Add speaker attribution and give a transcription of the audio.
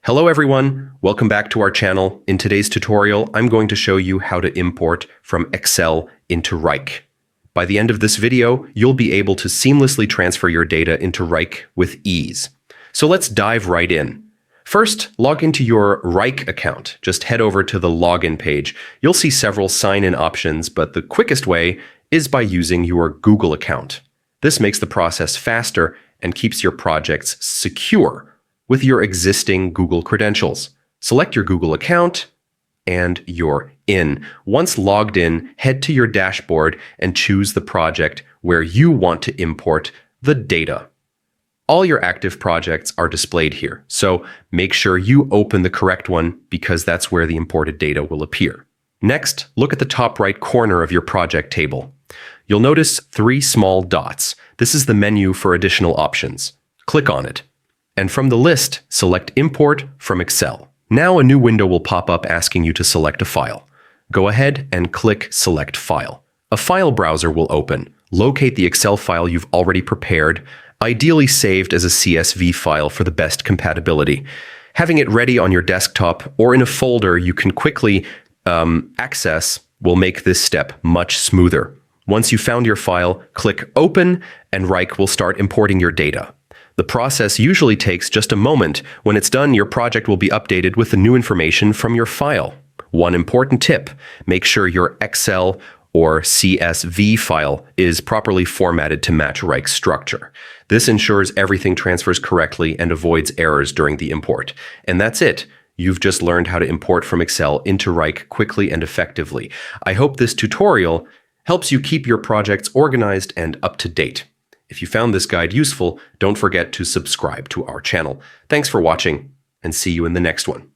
Speaker 1: Hello everyone, welcome back to our channel. In today's tutorial, I'm going to show you how to import from Excel into Wrike. By the end of this video, you'll be able to seamlessly transfer your data into Wrike with ease. So let's dive right in. First, log into your Wrike account. Just head over to the login page. You'll see several sign-in options, but the quickest way is by using your Google account. This makes the process faster and keeps your projects secure with your existing Google credentials. Select your Google account and you're in. Once logged in, head to your dashboard and choose the project where you want to import the data. All your active projects are displayed here, so make sure you open the correct one because that's where the imported data will appear. Next, look at the top right corner of your project table. You'll notice 3 small dots. This is the menu for additional options. Click on it. And from the list, select Import from Excel. Now a new window will pop up asking you to select a file. Go ahead and click Select File. A file browser will open. Locate the Excel file you've already prepared, ideally saved as a CSV file for the best compatibility. Having it ready on your desktop or in a folder you can quickly access will make this step much smoother. Once you've found your file, click Open and Wrike will start importing your data. The process usually takes just a moment. When it's done, your project will be updated with the new information from your file. One important tip, make sure your Excel or CSV file is properly formatted to match Wrike's structure. This ensures everything transfers correctly and avoids errors during the import. And that's it. You've just learned how to import from Excel into Wrike quickly and effectively. I hope this tutorial helps you keep your projects organized and up to date. If you found this guide useful, don't forget to subscribe to our channel. Thanks for watching, and see you in the next one.